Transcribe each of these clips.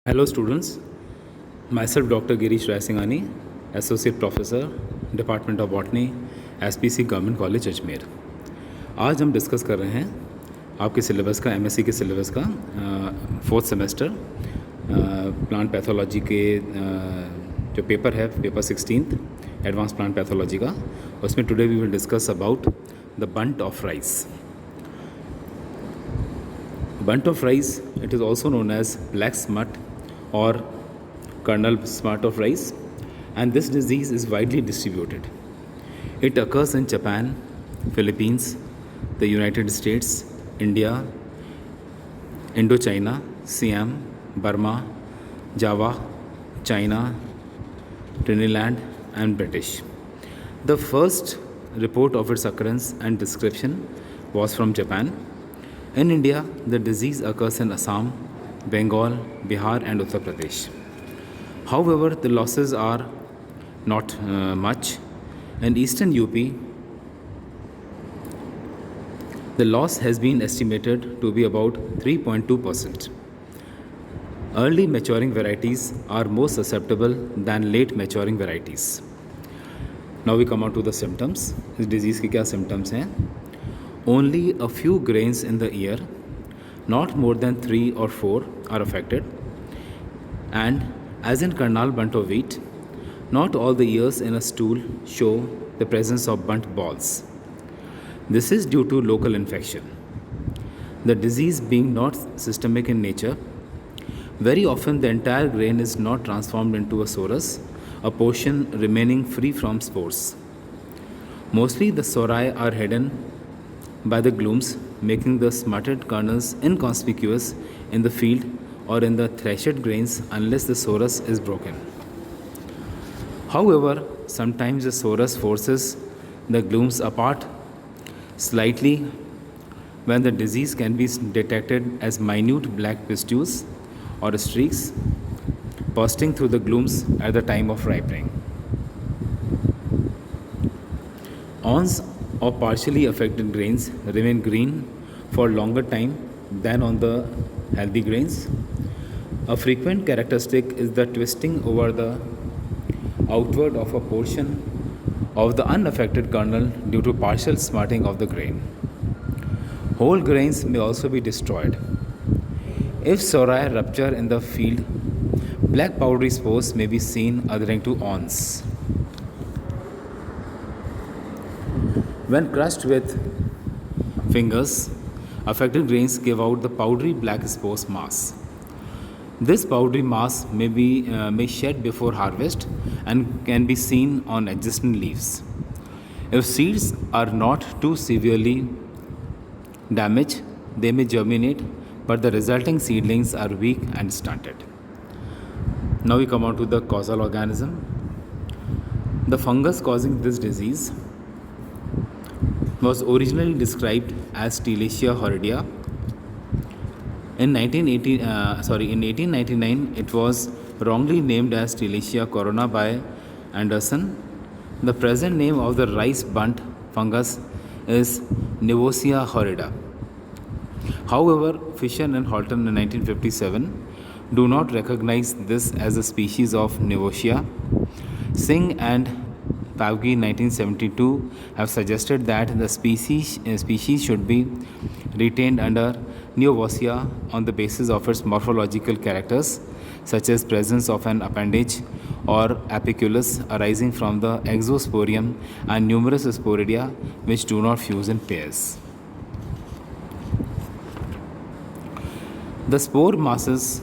Hello students, myself Dr. Girish Rai Singhani, Associate Professor, Department of Botany, SPC government college Ajmer. आज हम discuss कर रहे हैं आपके सिलेबस का, एमएससी के सिलेबस का फोर्थ सेमेस्टर प्लांट पैथोलॉजी के जो पेपर है, पेपर 16 एडवांस प्लांट पैथोलॉजी का। उसमें today we will discuss about the bunt of rice. Bunt of rice, it is also known as black smut or kernel smut of rice, and this disease is widely distributed. It occurs in Japan, Philippines, the United States, India, Indochina, Siam, Burma, Java, China, Trinidad, and British. The first report of its occurrence and description was from Japan. In India, the disease occurs in Assam, Bengal, Bihar, and Uttar Pradesh. However, the losses are not much. In eastern UP, the loss has been estimated to be about 3.2%. Early maturing varieties are more susceptible than late maturing varieties. Now we come on to the symptoms. इस disease के क्या symptoms हैं? Only a few grains in the ear, not more than 3 or 4, are affected. And as in Karnal bunt of wheat, not all the ears in a stool show the presence of bunt balls. This is due to local infection. The disease being not systemic in nature, very often the entire grain is not transformed into a sorus, a portion remaining free from spores. Mostly the sori are hidden by the glooms, making the smutted kernels inconspicuous in the field or in the threshed grains unless the sorus is broken. However, sometimes the sorus forces the glooms apart slightly when the disease can be detected as minute black pustules or streaks bursting through the glooms at the time of ripening. Awns or partially affected grains remain green for longer time than on the healthy grains. A frequent characteristic is the twisting over the outward of a portion of the unaffected kernel due to partial smutting of the grain. Whole grains may also be destroyed. If sori rupture in the field, black powdery spores may be seen adhering to awns. When crushed with fingers, affected grains give out the powdery black spores mass. This powdery mass may shed before harvest and can be seen on adjacent leaves. If seeds are not too severely damaged, they may germinate, but the resulting seedlings are weak and stunted. Now we come on to the causal organism. The fungus causing this disease was originally described as Tilletia horridea. In 1899, it was wrongly named as Tilletia corona by Anderson. The present name of the rice bunt fungus is Nivosia horrida. However, Fisher and Halton in 1957 do not recognize this as a species of Nivosia. Singh and Pavgi 1972 have suggested that the species should be retained under Neovosia on the basis of its morphological characters, such as presence of an appendage or apiculus arising from the exosporium and numerous sporidia which do not fuse in pairs. The spore masses,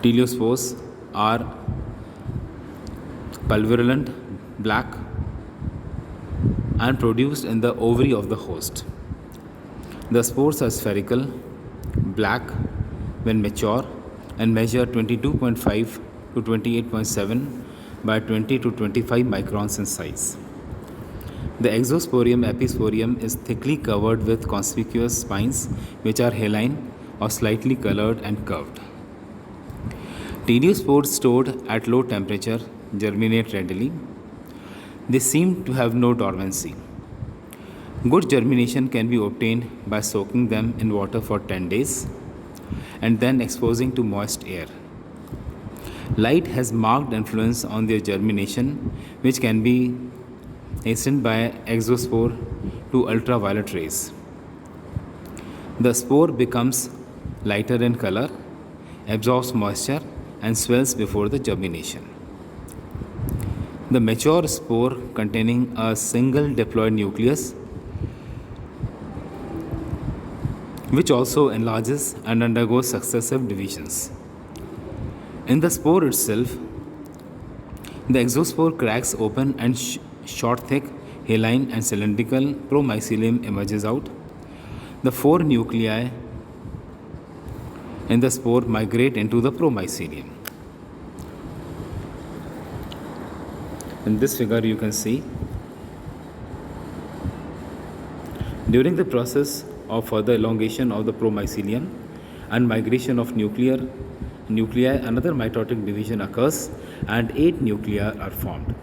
teleospores, are pulverulent, black, and produced in the ovary of the host. The spores are spherical, black when mature, and measure 22.5 to 28.7 by 20 to 25 microns in size. The exosporium episporium is thickly covered with conspicuous spines which are haline or slightly colored and curved. Teleospores stored at low temperature germinate readily. They seem to have no dormancy. Good germination can be obtained by soaking them in water for 10 days. and then exposing to moist air. Light has marked influence on their germination, which can be hastened by exospore to ultraviolet rays. The spore becomes lighter in color, absorbs moisture, and swells before the germination. The mature spore containing a single diploid nucleus, which also enlarges and undergoes successive divisions. In the spore itself, the exospore cracks open and short, thick, haline, and cylindrical promycelium emerges out. The four nuclei in the spore migrate into the promycelium. In this figure, you can see during the process of further elongation of the promycelium and migration of nuclei, another mitotic division occurs and 8 nuclei are formed.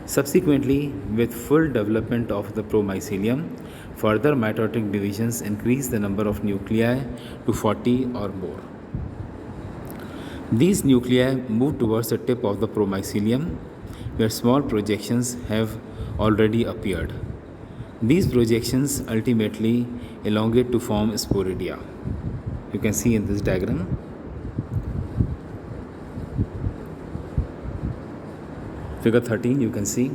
Subsequently, with full development of the promycelium, further mitotic divisions increase the number of nuclei to 40 or more. These nuclei move towards the tip of the promycelium, where small projections have already appeared. These projections ultimately elongate to form sporidia. You can see in this diagram. Figure 13, you can see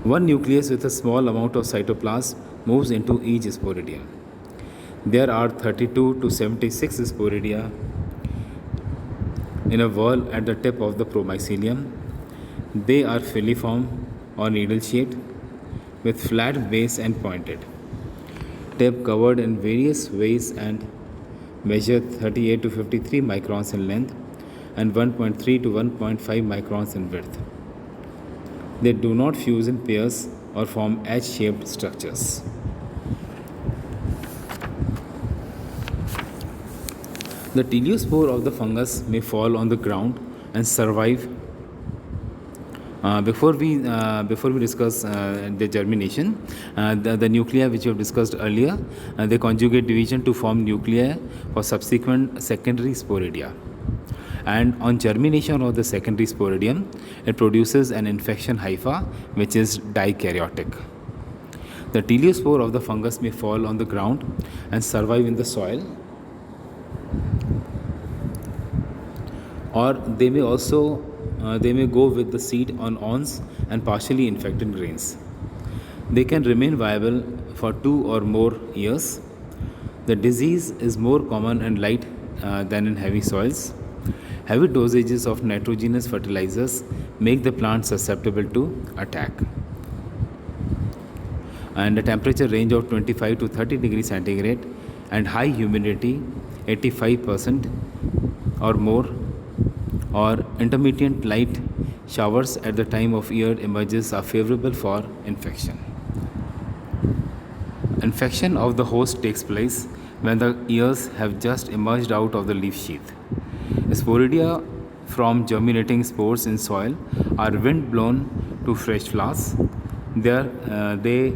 one nucleus with a small amount of cytoplasm moves into each sporidia. There are 32 to 76 sporidia in a whorl at the tip of the promycelium. They are filiform or needle-shaped with flat base and pointed tip, covered in various ways, and measure 38 to 53 microns in length and 1.3 to 1.5 microns in width. They do not fuse in pairs or form H-shaped structures. The teliospore of the fungus may fall on the ground and survive. Before we discuss the germination, the nuclei which we have discussed earlier, they conjugate division to form nuclei for subsequent secondary sporidia. And on germination of the secondary sporidium, it produces an infection hypha which is dikaryotic. The teliospore of the fungus may fall on the ground and survive in the soil, or they may also go with the seed on awns and partially infected grains. They can remain viable for 2 or more years. The disease is more common in light than in heavy soils. Heavy dosages of nitrogenous fertilizers make the plant susceptible to attack. And a temperature range of 25 to 30 degrees centigrade and high humidity 85% or more, or intermittent light showers at the time of year emerges are favorable for infection. Infection of the host takes place when the ears have just emerged out of the leaf sheath. Sporidia from germinating spores in soil are wind blown to fresh flowers. There they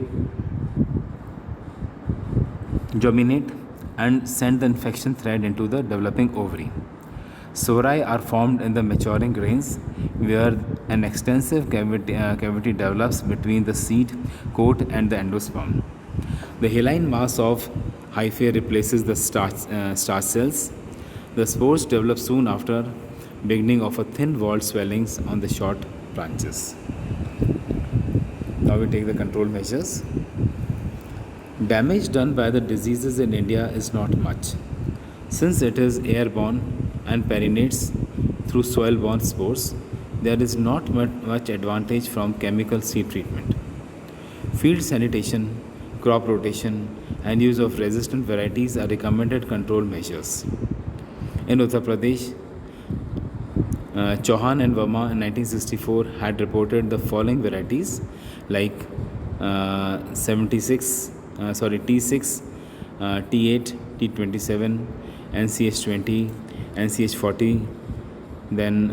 germinate and send the infection thread into the developing ovary. Sori are formed in the maturing grains, where an extensive cavity develops between the seed coat and the endosperm. The haline mass of hyphae replaces the starch cells. The spores develop soon after beginning of a thin-walled swellings on the short branches. Now we take the control measures. Damage done by the diseases in India is not much, since it is airborne and perinates through soil-borne spores. There is not much advantage from chemical seed treatment. Field sanitation, crop rotation, and use of resistant varieties are recommended control measures. In Uttar Pradesh, Chauhan and Verma in 1964 had reported the following varieties like T6, T8, T27, NCH20, NCH40, then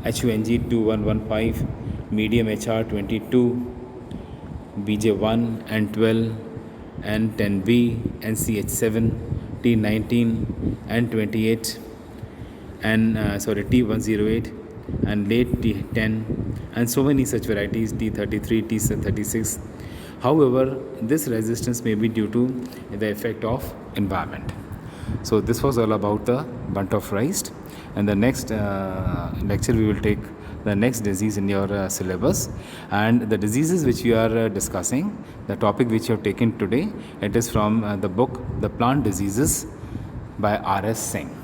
HUNG 2115, medium HR22, BJ1 and 12, N10B, NCH7, T19 and 28 and T108 and late T10 and so many such varieties, T33, T36. However, this resistance may be due to the effect of environment. So this was all about the bunt of rice, and the next lecture we will take the next disease in your syllabus, and the diseases which we are discussing, the topic which you have taken today, it is from the book The Plant Diseases by R.S. Singh.